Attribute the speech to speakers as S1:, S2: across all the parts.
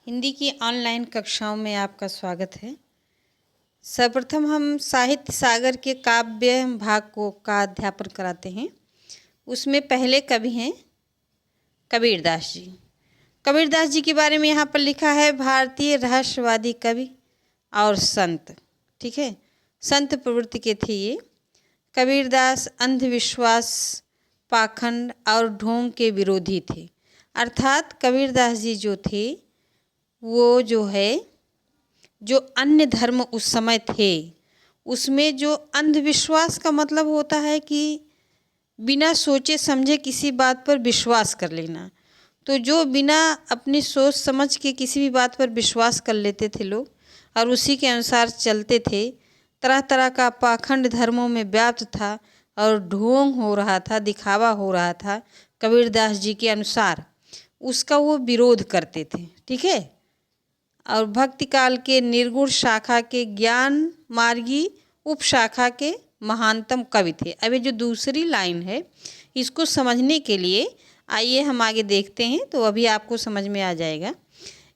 S1: हिंदी की ऑनलाइन कक्षाओं में आपका स्वागत है। सर्वप्रथम हम साहित्य सागर के काव्य भाग का अध्यापन कराते हैं। उसमें पहले कवि हैं कबीरदास जी। कबीरदास जी के बारे में यहाँ पर लिखा है भारतीय रहस्यवादी कवि और संत। ठीक है, संत प्रवृत्ति के थे ये। कबीरदास अंधविश्वास, पाखंड और ढोंग के विरोधी थे। अर्थात कबीरदास जी जो थे वो जो अन्य धर्म उस समय थे उसमें जो अंधविश्वास का मतलब होता है कि बिना सोचे समझे किसी बात पर विश्वास कर लेना। तो जो बिना अपनी सोच समझ के किसी भी बात पर विश्वास कर लेते थे लोग और उसी के अनुसार चलते थे, तरह तरह का पाखंड धर्मों में व्याप्त था और ढोंग हो रहा था, दिखावा हो रहा था। कबीरदास जी के अनुसार उसका वो विरोध करते थे। ठीक है, और भक्ति काल के निर्गुण शाखा के ज्ञान मार्गी उपशाखा के महानतम कवि थे। अब ये जो दूसरी लाइन है इसको समझने के लिए आइए हम आगे देखते हैं, तो अभी आपको समझ में आ जाएगा।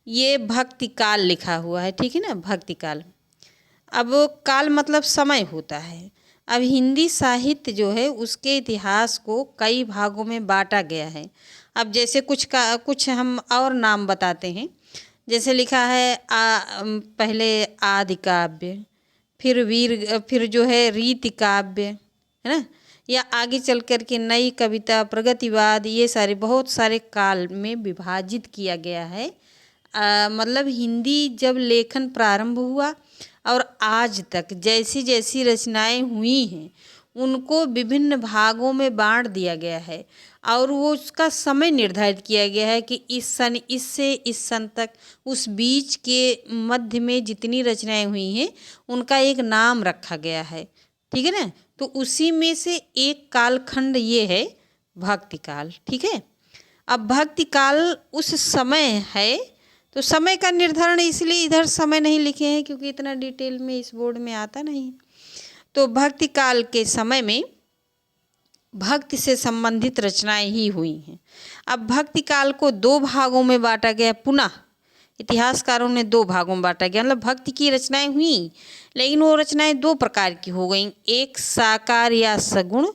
S1: ये भक्ति काल लिखा हुआ है, ठीक है ना, भक्ति काल। अब काल मतलब समय होता है। अब हिंदी साहित्य जो है उसके इतिहास को कई भागों में बांटा गया है। अब जैसे कुछ हम और नाम बताते हैं। जैसे लिखा है पहले आदि काव्य, फिर जो है रीति काव्य, है ना, या आगे चल कर के नई कविता, प्रगतिवाद, ये सारे बहुत सारे काल में विभाजित किया गया है। मतलब हिंदी जब लेखन प्रारंभ हुआ और आज तक जैसी जैसी रचनाएं हुई हैं उनको विभिन्न भागों में बांट दिया गया है और वो उसका समय निर्धारित किया गया है कि इस सन इससे इस सन तक उस बीच के मध्य में जितनी रचनाएं हुई हैं उनका एक नाम रखा गया है। ठीक है ना, तो उसी में से एक कालखंड ये है भक्ति काल। ठीक है, अब भक्ति काल उस समय है, तो समय का निर्धारण इसलिए इधर समय नहीं लिखे हैं क्योंकि इतना डिटेल में इस बोर्ड में आता नहीं। तो भक्ति काल के समय में भक्ति से संबंधित रचनाएं ही हुई हैं। अब भक्ति काल को दो भागों में बांटा गया, पुनः इतिहासकारों ने दो भागों में बांटा गया। मतलब भक्ति की रचनाएं हुई लेकिन वो रचनाएं दो प्रकार की हो गई, एक साकार या सगुण,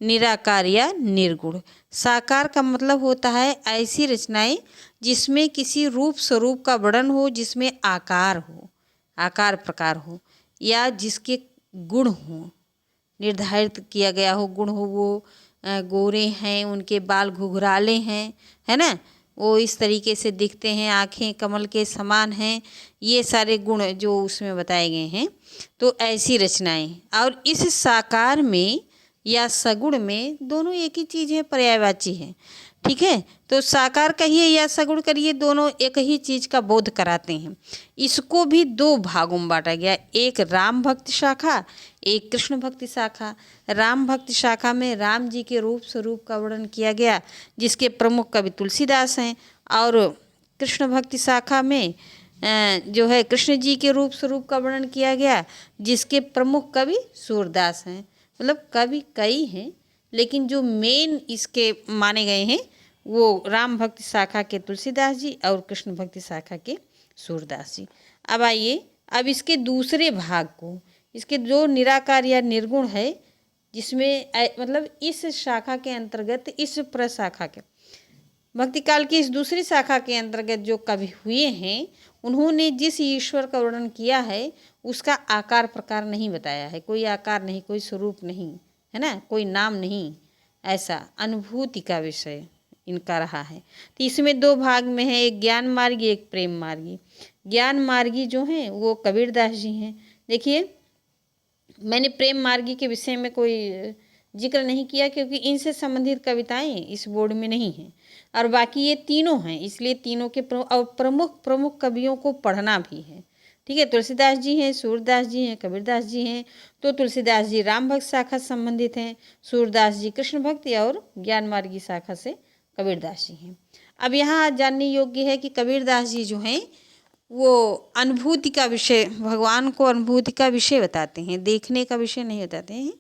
S1: निराकार या निर्गुण। साकार का मतलब होता है ऐसी रचनाएं जिसमें किसी रूप स्वरूप का वर्णन हो, जिसमें आकार हो, आकार प्रकार हो, या जिसके गुण हो, निर्धारित किया गया हो गुण हो। वो गोरे हैं, उनके बाल घुघराले हैं, है ना, वो इस तरीके से दिखते हैं, आँखें कमल के समान हैं, ये सारे गुण जो उसमें बताए गए हैं। तो ऐसी रचनाएं, और इस साकार में या सगुण में दोनों एक ही चीज़ है, पर्यायवाची है। ठीक है, तो साकार कहिए या सगुण करिए, दोनों एक ही चीज़ का बोध कराते हैं। इसको भी दो भागों में बांटा गया, एक राम भक्ति शाखा, एक कृष्ण भक्ति शाखा। राम भक्ति शाखा में राम जी के रूप स्वरूप का वर्णन किया गया जिसके प्रमुख कवि तुलसीदास हैं, और कृष्ण भक्ति शाखा में जो है कृष्ण जी के रूप स्वरूप का वर्णन किया गया जिसके प्रमुख कवि सूरदास हैं। मतलब कवि कई हैं लेकिन जो मेन इसके माने गए हैं वो राम भक्ति शाखा के तुलसीदास जी और कृष्ण भक्ति शाखा के सूरदास जी। अब आइए, अब इसके दूसरे भाग को, इसके जो निराकार या निर्गुण है, जिसमें मतलब इस शाखा के अंतर्गत, इस प्रशाखा के भक्ति काल की इस दूसरी शाखा के अंतर्गत जो कवि हुए हैं उन्होंने जिस ईश्वर का वर्णन किया है उसका आकार प्रकार नहीं बताया है, कोई आकार नहीं, कोई स्वरूप नहीं, है ना, कोई नाम नहीं, ऐसा अनुभूति का विषय इनका रहा है। तो इसमें दो भाग में है, एक ज्ञान मार्गी, एक प्रेम मार्गी। ज्ञान मार्गी जो हैं वो कबीरदास जी हैं। देखिए, मैंने प्रेम मार्गी के विषय में कोई जिक्र नहीं किया क्योंकि इनसे संबंधित कविताएं इस बोर्ड में नहीं हैं, और बाकी ये तीनों हैं, इसलिए तीनों के प्रमुख कवियों को पढ़ना भी है। ठीक है, तुलसीदास जी हैं, सूरदास जी हैं, कबीरदास जी हैं। तो तुलसीदास जी राम भक्त शाखा से संबंधित हैं, सूरदास जी कृष्ण भक्ति और ज्ञान मार्गी शाखा से कबीरदास जी हैं। अब यहाँ जानने योग्य है कि कबीरदास जी जो हैं वो अनुभूति का विषय, भगवान को अनुभूति का विषय बताते हैं, देखने का विषय नहीं बताते हैं,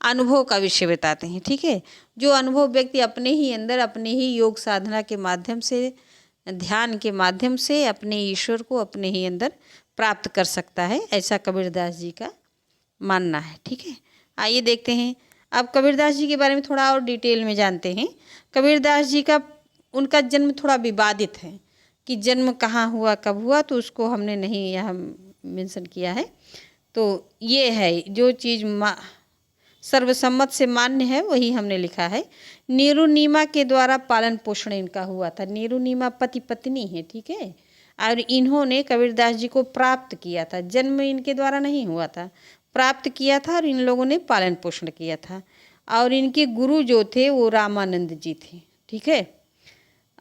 S1: अनुभव का विषय बताते हैं। ठीक है, जो अनुभव व्यक्ति अपने ही अंदर, अपने ही योग साधना के माध्यम से ध्यान के माध्यम से अपने ईश्वर को अपने ही अंदर प्राप्त कर सकता है, ऐसा कबीरदास जी का मानना है। ठीक है, आइए देखते हैं अब कबीरदास जी के बारे में थोड़ा और डिटेल में जानते हैं। कबीरदास जी का उनका जन्म थोड़ा विवादित है कि जन्म कहाँ हुआ, कब हुआ, तो उसको हमने नहीं यहाँ मेंशन किया है। तो ये है जो चीज़ सर्वसम्मत से मान्य है वही हमने लिखा है। नीरू नीमा के द्वारा पालन पोषण इनका हुआ था। नीरू नीमा पति पत्नी है, ठीक है, और इन्होंने कबीरदास जी को प्राप्त किया था। जन्म इनके द्वारा नहीं हुआ था, प्राप्त किया था और इन लोगों ने पालन पोषण किया था। और इनके गुरु जो थे वो रामानंद जी थे। ठीक है,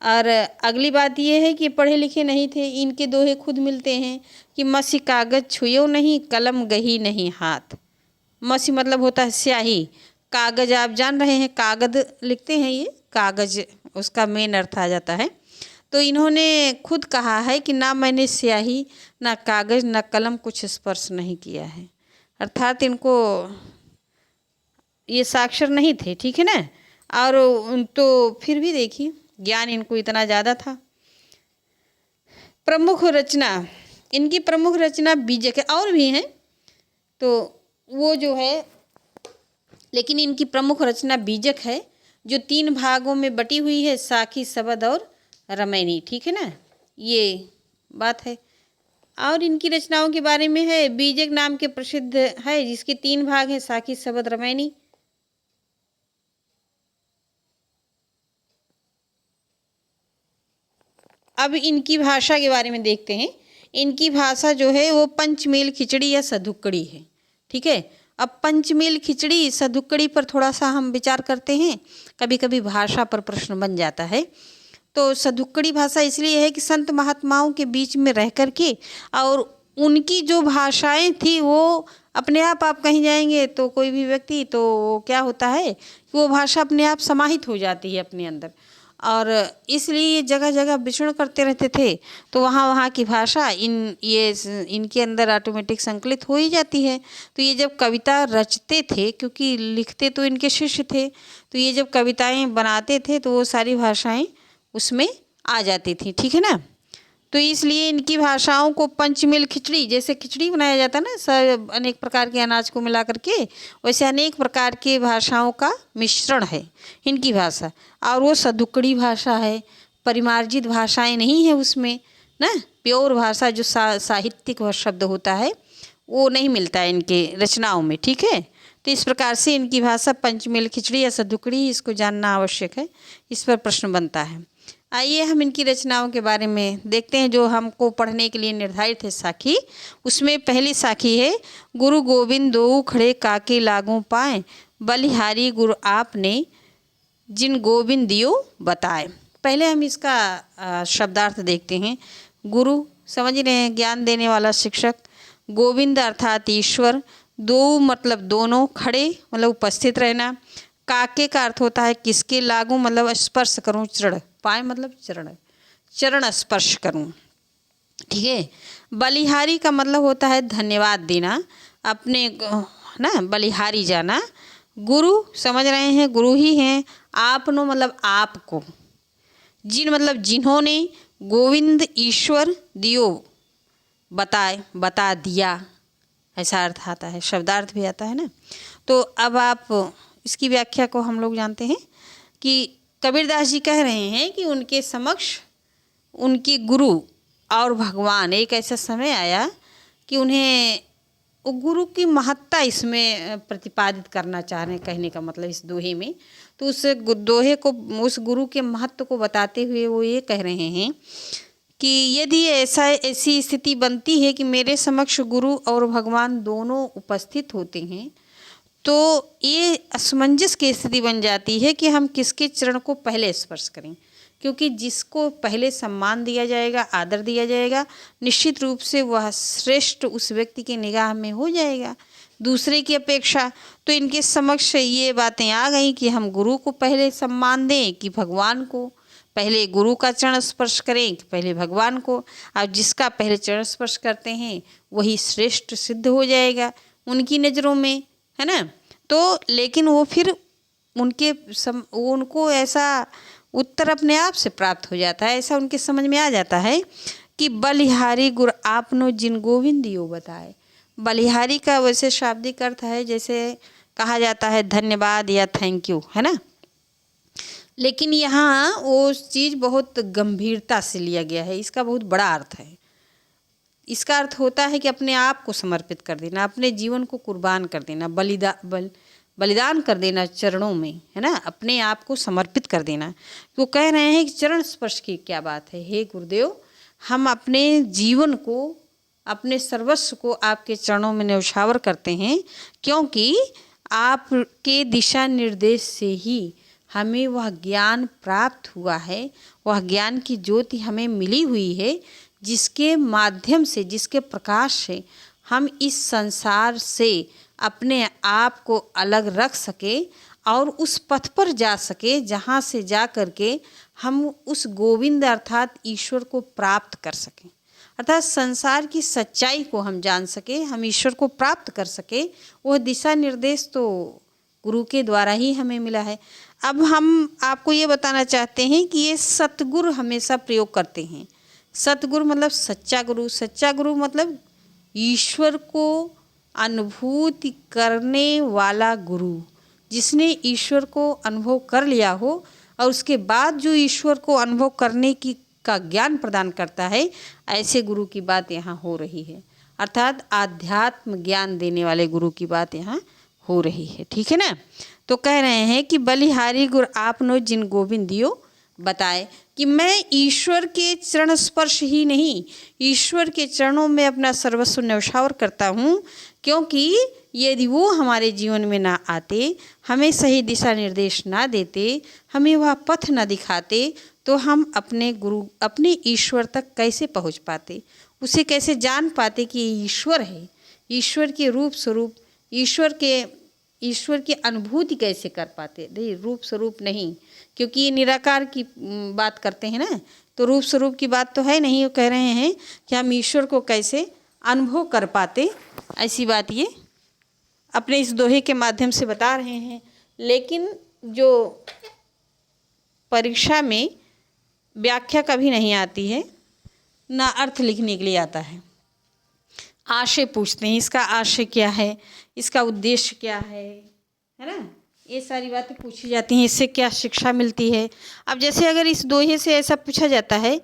S1: और अगली बात ये है कि पढ़े लिखे नहीं थे। इनके दोहे खुद मिलते हैं कि मसी कागज छुयो नहीं, कलम गही नहीं हाथ। मसी मतलब होता है स्याही, कागज आप जान रहे हैं, कागज लिखते हैं, ये कागज उसका मेन अर्थ आ जाता है। तो इन्होंने खुद कहा है कि ना मैंने स्याही, ना कागज, ना कलम कुछ स्पर्श नहीं किया है। अर्थात इनको ये साक्षर नहीं थे। ठीक है ना, और तो फिर भी देखिए ज्ञान इनको इतना ज़्यादा था। प्रमुख रचना, इनकी प्रमुख रचना बीजक है, और भी हैं तो वो जो है, लेकिन इनकी प्रमुख रचना बीजक है जो 3 भागों में बटी हुई है, साखी, सबद और रमैनी। ठीक है ना, ये बात है। और इनकी रचनाओं के बारे में है, बीजक नाम के प्रसिद्ध है जिसके 3 भाग हैं, साखी, सबद, रमैनी। अब इनकी भाषा के बारे में देखते हैं। इनकी भाषा जो है वो पंचमेल खिचड़ी या सधुक्कड़ी है। ठीक है, अब पंचमेल खिचड़ी सधुक्कड़ी पर थोड़ा सा हम विचार करते हैं, कभी कभी भाषा पर प्रश्न बन जाता है। तो सधुक्कड़ी भाषा इसलिए है कि संत महात्माओं के बीच में रह कर के और उनकी जो भाषाएं थी वो अपने आप कहीं जाएंगे तो कोई भी व्यक्ति, तो क्या होता है कि वो भाषा अपने आप समाहित हो जाती है अपने अंदर, और इसलिए ये जगह जगह विचरण करते रहते थे। तो वहाँ वहाँ की भाषा इनके अंदर ऑटोमेटिक संकलित हो ही जाती है। तो ये जब कविता रचते थे, क्योंकि लिखते तो इनके शिष्य थे, तो ये जब कविताएं बनाते थे तो वो सारी भाषाएं उसमें आ जाती थी। ठीक है ना, तो इसलिए इनकी भाषाओं को पंचमेल खिचड़ी, जैसे खिचड़ी बनाया जाता है ना सब अनेक प्रकार के अनाज को मिला करके, वैसे अनेक प्रकार के भाषाओं का मिश्रण है इनकी भाषा। और वो सधुक्कड़ी भाषा है, परिमार्जित भाषाएं नहीं है उसमें ना, प्योर भाषा जो साहित्यिक शब्द होता है वो नहीं मिलता है इनके रचनाओं में। ठीक है, तो इस प्रकार से इनकी भाषा पंचमेल खिचड़ी या सधुक्कड़ी, इसको जानना आवश्यक है, इस पर प्रश्न बनता है। आइए हम इनकी रचनाओं के बारे में देखते हैं जो हमको पढ़ने के लिए निर्धारित है साखी। उसमें पहली साखी है, गुरु गोविंद दो खड़े काके लागू पाए, बलिहारी गुरु आपने जिन गोविंद दियो बताए। पहले हम इसका शब्दार्थ देखते हैं। गुरु समझ रहे हैं, ज्ञान देने वाला शिक्षक, गोविंद अर्थात ईश्वर, दो मतलब दोनों, खड़े मतलब उपस्थित रहना, काके का अर्थ होता है किसके, लागू मतलब स्पर्श करूं, चरण, पाए मतलब चरण, चरण स्पर्श करूं। ठीक है, बलिहारी का मतलब होता है धन्यवाद देना, अपने ना बलिहारी जाना। गुरु समझ रहे हैं, गुरु ही हैं। आपनो मतलब आपको, जिन मतलब जिन्होंने, गोविंद ईश्वर, दियो बताए बता दिया, ऐसा अर्थ आता है, शब्दार्थ भी आता है ना। तो अब आप इसकी व्याख्या को हम लोग जानते हैं कि कबीरदास जी कह रहे हैं कि उनके समक्ष उनके गुरु और भगवान, एक ऐसा समय आया कि उन्हें वो गुरु की महत्ता इसमें प्रतिपादित करना चाह रहे हैं, कहने का मतलब इस दोहे में। तो उस दोहे को, उस गुरु के महत्व को बताते हुए वो ये कह रहे हैं कि यदि ऐसी स्थिति बनती है कि मेरे समक्ष गुरु और भगवान दोनों उपस्थित होते हैं, तो ये असमंजस की स्थिति बन जाती है कि हम किसके चरण को पहले स्पर्श करें, क्योंकि जिसको पहले सम्मान दिया जाएगा, आदर दिया जाएगा, निश्चित रूप से वह श्रेष्ठ उस व्यक्ति की निगाह में हो जाएगा दूसरे की अपेक्षा। तो इनके समक्ष ये बातें आ गई कि हम गुरु को पहले सम्मान दें कि भगवान को, पहले गुरु का चरण स्पर्श करें कि पहले भगवान को, और जिसका पहले चरण स्पर्श करते हैं वही श्रेष्ठ सिद्ध हो जाएगा उनकी नज़रों में, है ना। तो लेकिन वो फिर उनको ऐसा उत्तर अपने आप से प्राप्त हो जाता है। ऐसा उनके समझ में आ जाता है कि बलिहारी गुर आपनो जिन गोविंद यो बताए। बलिहारी का वैसे शाब्दिक अर्थ है जैसे कहा जाता है धन्यवाद या थैंक यू, है ना। लेकिन यहाँ वो चीज़ बहुत गंभीरता से लिया गया है, इसका बहुत बड़ा अर्थ है। इसका अर्थ होता है कि अपने आप को समर्पित कर देना, अपने जीवन को कुर्बान कर देना, बलिदान कर देना चरणों में, है ना, अपने आप को समर्पित कर देना। वो कह रहे हैं कि चरण स्पर्श की क्या बात है, हे गुरुदेव, हम अपने जीवन को, अपने सर्वस्व को आपके चरणों में न्यौछावर करते हैं, क्योंकि आपके दिशा निर्देश से ही हमें वह ज्ञान प्राप्त हुआ है, वह ज्ञान की ज्योति हमें मिली हुई है, जिसके माध्यम से, जिसके प्रकाश से हम इस संसार से अपने आप को अलग रख सके और उस पथ पर जा सके जहाँ से जा कर के हम उस गोविंद अर्थात ईश्वर को प्राप्त कर सकें, अर्थात संसार की सच्चाई को हम जान सके, हम ईश्वर को प्राप्त कर सके। वह दिशा निर्देश तो गुरु के द्वारा ही हमें मिला है। अब हम आपको ये बताना चाहते हैं कि ये सतगुरु हमेशा प्रयोग करते हैं। सतगुरु मतलब सच्चा गुरु, सच्चा गुरु मतलब ईश्वर को अनुभूति करने वाला गुरु, जिसने ईश्वर को अनुभव कर लिया हो और उसके बाद जो ईश्वर को अनुभव करने की का ज्ञान प्रदान करता है, ऐसे गुरु की बात यहाँ हो रही है। अर्थात आध्यात्म ज्ञान देने वाले गुरु की बात यहाँ हो रही है, ठीक है ना। तो कह रहे हैं कि बलिहारी गुर आपनो जिन गोविंद दियो बताए, कि मैं ईश्वर के चरण स्पर्श ही नहीं, ईश्वर के चरणों में अपना सर्वस्व न्यौछावर करता हूँ, क्योंकि यदि वो हमारे जीवन में ना आते, हमें सही दिशा निर्देश ना देते, हमें वह पथ ना दिखाते, तो हम अपने गुरु, अपने ईश्वर तक कैसे पहुँच पाते, उसे कैसे जान पाते कि ये ईश्वर है, ईश्वर के रूप स्वरूप, ईश्वर की अनुभूति कैसे कर पाते। नहीं, रूप स्वरूप नहीं, क्योंकि ये निराकार की बात करते हैं ना, तो रूप स्वरूप की बात तो है नहीं। वो कह रहे हैं कि हम ईश्वर को कैसे अनुभव कर पाते, ऐसी बात ये अपने इस दोहे के माध्यम से बता रहे हैं। लेकिन जो परीक्षा में व्याख्या कभी नहीं आती है, ना अर्थ लिखने के लिए आता है, आशय पूछते हैं, इसका आशय क्या है, इसका उद्देश्य क्या है ना, ये सारी बातें पूछी जाती हैं, इससे क्या शिक्षा मिलती है। अब जैसे अगर इस दोहे से ऐसा पूछा जाता है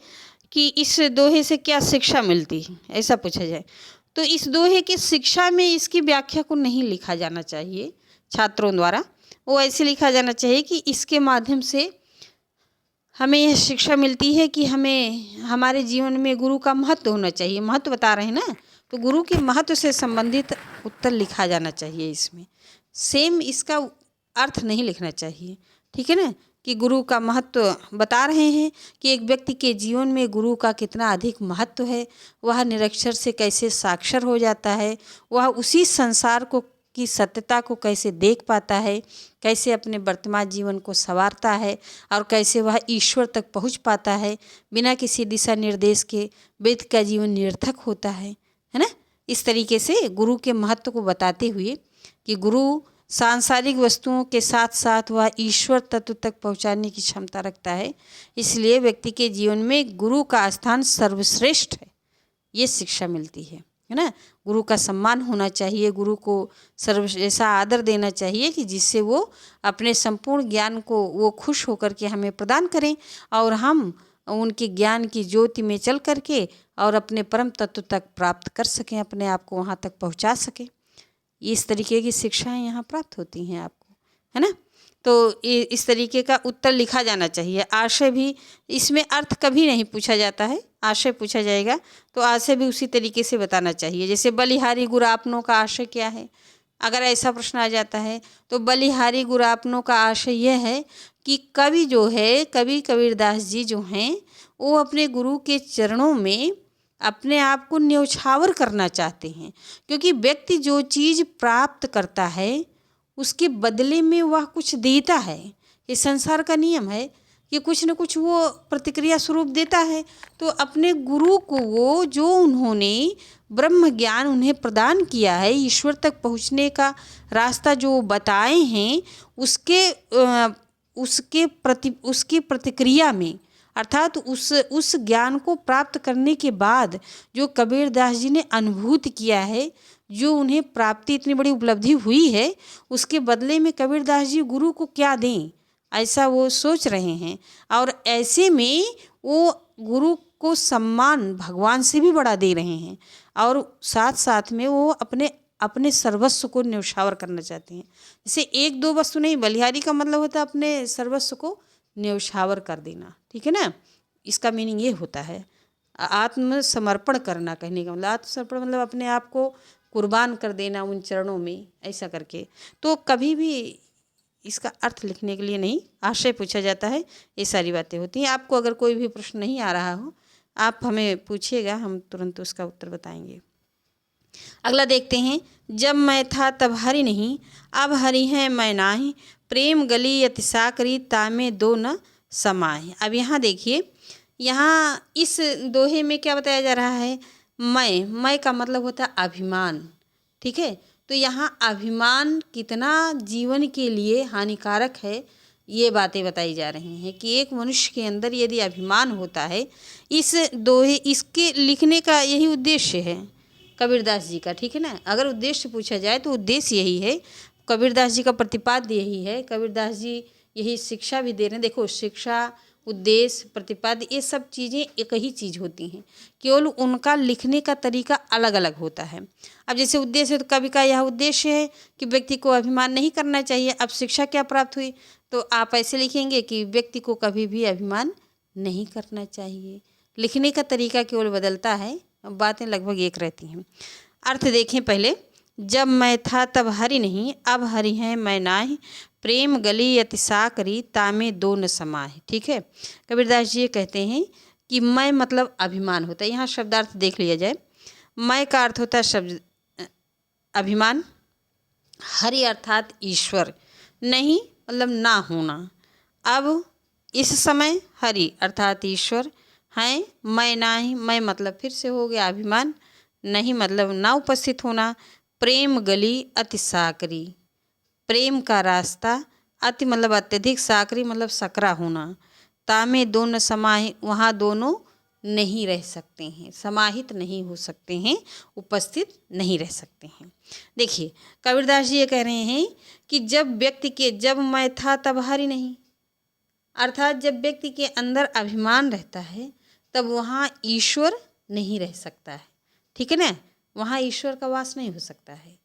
S1: कि इस दोहे से क्या शिक्षा मिलती है, ऐसा पूछा जाए, तो इस दोहे की शिक्षा में इसकी व्याख्या को नहीं लिखा जाना चाहिए छात्रों द्वारा। वो ऐसे लिखा जाना चाहिए कि इसके माध्यम से हमें यह शिक्षा मिलती है कि हमें हमारे जीवन में गुरु का महत्व होना चाहिए। महत्व बता रहे हैं ना, तो गुरु के महत्व से संबंधित उत्तर लिखा जाना चाहिए इसमें। सेम इसका अर्थ नहीं लिखना चाहिए, ठीक है ना, कि गुरु का महत्व बता रहे हैं कि एक व्यक्ति के जीवन में गुरु का कितना अधिक महत्व है, वह निरक्षर से कैसे साक्षर हो जाता है, वह उसी संसार को की सत्यता को कैसे देख पाता है, कैसे अपने वर्तमान जीवन को संवारता है और कैसे वह ईश्वर तक पहुंच पाता है बिना किसी दिशा निर्देश के। व्यक्ति का जीवन निरर्थक होता है ना। इस तरीके से गुरु के महत्व को बताते हुए कि गुरु सांसारिक वस्तुओं के साथ साथ वह ईश्वर तत्व तक पहुंचाने की क्षमता रखता है, इसलिए व्यक्ति के जीवन में गुरु का स्थान सर्वश्रेष्ठ है, ये शिक्षा मिलती है ना। गुरु का सम्मान होना चाहिए, गुरु को ऐसा आदर देना चाहिए कि जिससे वो अपने संपूर्ण ज्ञान को वो खुश होकर के हमें प्रदान करें और हम उनके ज्ञान की ज्योति में चल करके और अपने परम तत्व तक प्राप्त कर सकें, अपने आप को वहाँ तक पहुँचा सकें। इस तरीके की शिक्षाएं यहाँ प्राप्त होती हैं आपको, है ना। तो इस तरीके का उत्तर लिखा जाना चाहिए। आशय भी, इसमें अर्थ कभी नहीं पूछा जाता है, आशय पूछा जाएगा तो आशय भी उसी तरीके से बताना चाहिए। जैसे बलिहारी गुरापनों का आशय क्या है, अगर ऐसा प्रश्न आ जाता है तो बलिहारी गुरापनों का आशय यह है कि कवि जो है, कवि कबीरदास जी जो हैं, वो अपने गुरु के चरणों में अपने आप को न्यौछावर करना चाहते हैं, क्योंकि व्यक्ति जो चीज़ प्राप्त करता है उसके बदले में वह कुछ देता है। ये संसार का नियम है कि कुछ न कुछ वो प्रतिक्रिया स्वरूप देता है। तो अपने गुरु को वो जो उन्होंने ब्रह्म ज्ञान उन्हें प्रदान किया है, ईश्वर तक पहुँचने का रास्ता जो बताए हैं, उसके उसकी प्रतिक्रिया में, अर्थात उस ज्ञान को प्राप्त करने के बाद जो कबीरदास जी ने अनुभूति किया है, जो उन्हें प्राप्ति इतनी बड़ी उपलब्धि हुई है, उसके बदले में कबीरदास जी गुरु को क्या दें, ऐसा वो सोच रहे हैं। और ऐसे में वो गुरु को सम्मान भगवान से भी बड़ा दे रहे हैं, और साथ साथ में वो अपने सर्वस्व को न्यौछावर करना चाहते हैं। जैसे एक दो वस्तु नहीं, बलिहारी का मतलब होता है अपने सर्वस्व को न्यौछावर कर देना, ठीक है ना। इसका मीनिंग ये होता है आत्मसमर्पण करना। कहने का मतलब आत्मसमर्पण मतलब अपने आप को कुर्बान कर देना उन चरणों में, ऐसा करके। तो कभी भी इसका अर्थ लिखने के लिए नहीं, आशय पूछा जाता है, ये सारी बातें होती हैं। आपको अगर कोई भी प्रश्न नहीं आ रहा हो, आप हमें पूछिएगा, हम तुरंत उसका उत्तर बताएंगे। अगला देखते हैं, जब मैं था तब हरि नहीं, अब हरि है मैं नाही, प्रेम गली अति साकरी, तामे दो न समाए। अब यहाँ देखिए, यहाँ इस दोहे में क्या बताया जा रहा है, मैं का मतलब होता है अभिमान, ठीक है। तो यहाँ अभिमान कितना जीवन के लिए हानिकारक है, ये बातें बताई जा रही हैं कि एक मनुष्य के अंदर यदि अभिमान होता है, इस दोहे इसके लिखने का यही उद्देश्य है कबीरदास जी का, ठीक है ना। अगर उद्देश्य पूछा जाए तो उद्देश्य यही है, कबीरदास जी का प्रतिपाद्य यही है। कबीरदास जी यही शिक्षा भी दे रहे हैं। देखो, शिक्षा, उद्देश्य, प्रतिपाद्य, ये सब चीज़ें एक ही चीज़ होती हैं, केवल उनका लिखने का तरीका अलग अलग होता है। अब जैसे उद्देश्य है, तो कवि का यह उद्देश्य है कि व्यक्ति को अभिमान नहीं करना चाहिए। अब शिक्षा क्या प्राप्त हुई, तो आप ऐसे लिखेंगे कि व्यक्ति को कभी भी अभिमान नहीं करना चाहिए। लिखने का तरीका केवल बदलता है, बातें लगभग एक रहती हैं। अर्थ देखें पहले, जब मैं था तब हरि नहीं, अब हरि है मैं नाही, प्रेम गली अति साकरी, तामे दो न समाए। ठीक है, कबीरदास जी ये कहते हैं कि मैं मतलब अभिमान होता है। यहाँ शब्दार्थ देख लिया जाए। मैं का अर्थ होता है शब्द अभिमान, हरि अर्थात ईश्वर, नहीं मतलब ना होना। अब इस समय हरि अर्थात ईश्वर हैं, मैं नाही, मैं मतलब फिर से हो गया अभिमान, नहीं मतलब ना उपस्थित होना। प्रेम गली अति साकरी, प्रेम का रास्ता, अति मतलब अत्यधिक, साकरी मतलब सकरा होना। तामे दोनों समाहि, वहाँ दोनों नहीं रह सकते हैं, समाहित नहीं हो सकते हैं, उपस्थित नहीं रह सकते हैं। देखिए, कबीरदास जी ये कह रहे हैं कि जब व्यक्ति के, जब मैं था तब हरि नहीं, अर्थात जब व्यक्ति के अंदर अभिमान रहता है तब वहाँ ईश्वर नहीं रह सकता है। ठीक है ना, वहाँ ईश्वर का वास नहीं हो सकता है।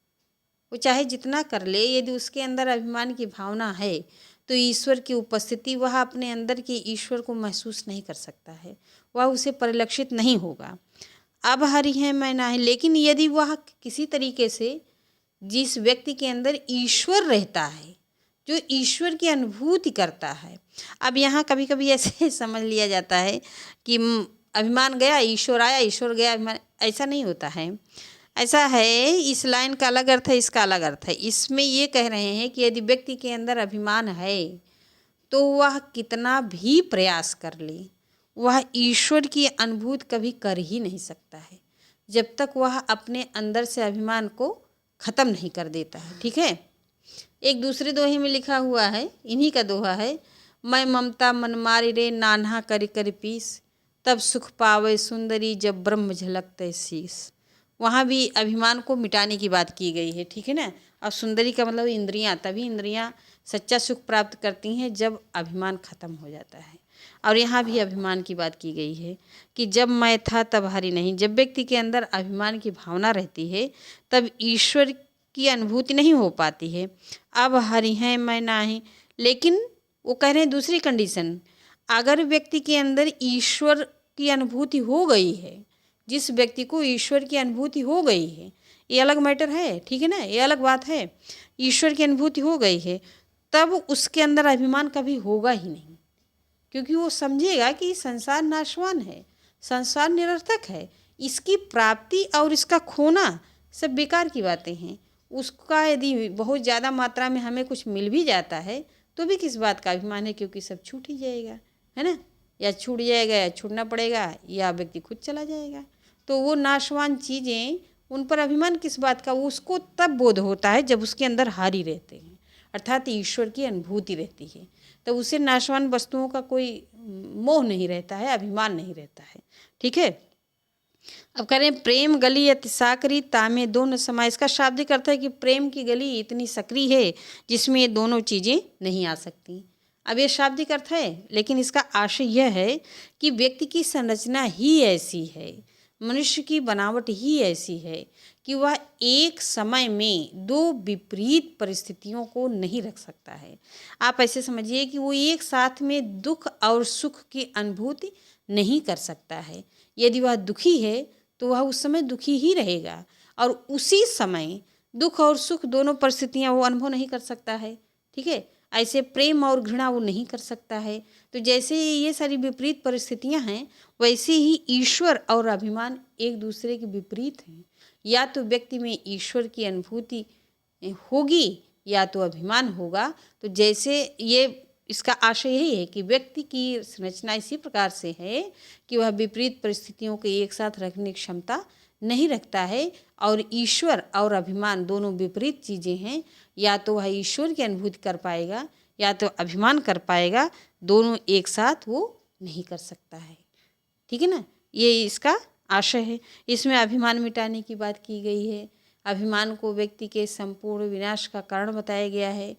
S1: वो चाहे जितना कर ले, यदि उसके अंदर अभिमान की भावना है तो ईश्वर की उपस्थिति, वह अपने अंदर के ईश्वर को महसूस नहीं कर सकता है, वह उसे परिलक्षित नहीं होगा। अब हरि है मैं नाही, लेकिन यदि वह किसी तरीके से जिस व्यक्ति के अंदर ईश्वर रहता है, जो ईश्वर की अनुभूति करता है। अब यहाँ कभी कभी ऐसे समझ लिया जाता है कि अभिमान गया ईश्वर आया, ईश्वर गया अभिमान, ऐसा नहीं होता है। ऐसा है, इस लाइन का अलग अर्थ है, इसका अलग अर्थ है। इसमें ये कह रहे हैं कि यदि व्यक्ति के अंदर अभिमान है तो वह कितना भी प्रयास कर ले, वह ईश्वर की अनुभूति कभी कर ही नहीं सकता है, जब तक वह अपने अंदर से अभिमान को ख़त्म नहीं कर देता है। ठीक है, एक दूसरे दोहे में लिखा हुआ है, इन्हीं का दोहा है, मैं ममता मन मारी रे, नान्हा करी करी पीस, तब सुख पावे सुंदरी, जब ब्रह्म झलकते शीस। वहाँ भी अभिमान को मिटाने की बात की गई है। ठीक है ना, और सुंदरी का मतलब इंद्रियाँ, तभी इंद्रियाँ सच्चा सुख प्राप्त करती हैं जब अभिमान खत्म हो जाता है। और यहाँ भी अभिमान की बात की गई है कि जब मैं था तब हरि नहीं, जब व्यक्ति के अंदर अभिमान की भावना रहती है तब ईश्वर की अनुभूति नहीं हो पाती है। अब हरि हैं मैं नाही, लेकिन वो कह रहे हैं दूसरी कंडीशन, अगर व्यक्ति के अंदर ईश्वर की अनुभूति हो गई है, जिस व्यक्ति को ईश्वर की अनुभूति हो गई है, ये अलग मैटर है, ठीक है ना, ये अलग बात है, ईश्वर की अनुभूति हो गई है, तब उसके अंदर अभिमान कभी होगा ही नहीं, क्योंकि वो समझेगा कि संसार नाशवान है, संसार निरर्थक है, इसकी प्राप्ति और इसका खोना सब बेकार की बातें हैं। उसका यदि बहुत ज़्यादा मात्रा में हमें कुछ मिल भी जाता है तो भी किस बात का अभिमान है, क्योंकि सब छूट ही जाएगा, है ना, या छूट जाएगा या छूटना पड़ेगा या व्यक्ति खुद चला जाएगा। तो वो नाशवान चीज़ें, उन पर अभिमान किस बात का, उसको तब बोध होता है जब उसके अंदर हारी रहते हैं, अर्थात ईश्वर की अनुभूति रहती है। तो उसे नाशवान वस्तुओं का कोई मोह नहीं रहता है, अभिमान नहीं रहता है। ठीक है। अब करें प्रेम गली अति साकरी तामे दोनों समाय। इसका शाब्दिक अर्थ है कि प्रेम की गली इतनी सकरी है जिसमें ये दोनों चीज़ें नहीं आ सकती। अब ये शाब्दिक अर्थ है, लेकिन इसका आशय यह है कि व्यक्ति की संरचना ही ऐसी है, मनुष्य की बनावट ही ऐसी है कि वह एक समय में दो विपरीत परिस्थितियों को नहीं रख सकता है। आप ऐसे समझिए कि वो एक साथ में दुख और सुख की अनुभूति नहीं कर सकता है। यदि वह दुखी है तो वह उस समय दुखी ही रहेगा, और उसी समय दुख और सुख दोनों परिस्थितियां वो अनुभव नहीं कर सकता है। ठीक है। ऐसे प्रेम और घृणा वो नहीं कर सकता है। तो जैसे ये सारी विपरीत परिस्थितियां हैं, वैसे ही ईश्वर और अभिमान एक दूसरे के विपरीत हैं। या तो व्यक्ति में ईश्वर की अनुभूति होगी या तो अभिमान होगा। तो जैसे ये इसका आशय यही है कि व्यक्ति की संरचना इसी प्रकार से है कि वह विपरीत परिस्थितियों को एक साथ रखने की क्षमता नहीं रखता है, और ईश्वर और अभिमान दोनों विपरीत चीज़ें हैं। या तो वह ईश्वर की अनुभूति कर पाएगा या तो अभिमान कर पाएगा, दोनों एक साथ वो नहीं कर सकता है। ठीक है ना। ये इसका आशय है। इसमें अभिमान मिटाने की बात की गई है। अभिमान को व्यक्ति के संपूर्ण विनाश का कारण बताया गया है।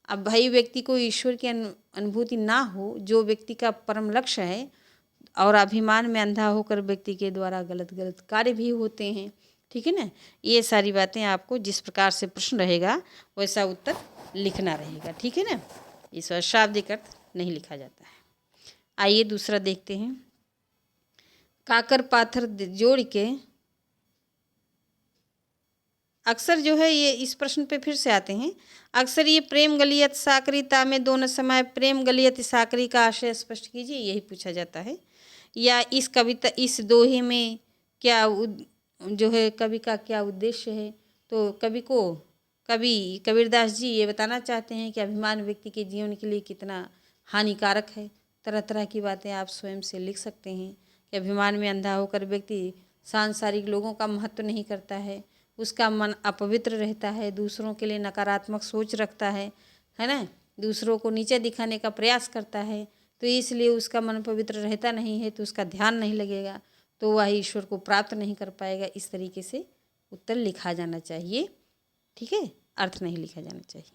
S1: अब भाई व्यक्ति को ईश्वर की अनुभूति ना हो, जो व्यक्ति का परम लक्ष्य है, और अभिमान में अंधा होकर व्यक्ति के द्वारा गलत गलत कार्य भी होते हैं। ठीक है ना। ये सारी बातें आपको जिस प्रकार से प्रश्न रहेगा वैसा उत्तर लिखना रहेगा। ठीक है ना। इस बार शाब्दिक अर्थ नहीं लिखा जाता है। आइए दूसरा देखते हैं। काकर पाथर जोड़ के, अक्सर जो है ये इस प्रश्न पे फिर से आते हैं। अक्सर ये प्रेम गलियत साकरी तामे दोनों समय, प्रेम गलियत साकरी का आशय स्पष्ट कीजिए, यही पूछा जाता है। या इस कविता, इस दोहे में क्या जो है कवि का क्या उद्देश्य है। तो कवि कबीरदास जी ये बताना चाहते हैं कि अभिमान व्यक्ति के जीवन के लिए कितना हानिकारक है। तरह तरह की बातें आप स्वयं से लिख सकते हैं कि अभिमान में अंधा होकर व्यक्ति सांसारिक लोगों का महत्व नहीं करता है, उसका मन अपवित्र रहता है, दूसरों के लिए नकारात्मक सोच रखता है ना, दूसरों को नीचे दिखाने का प्रयास करता है, तो इसलिए उसका मन पवित्र रहता नहीं है, तो उसका ध्यान नहीं लगेगा, तो वह ईश्वर को प्राप्त नहीं कर पाएगा। इस तरीके से उत्तर लिखा जाना चाहिए। ठीक है। अर्थ नहीं लिखा जाना चाहिए।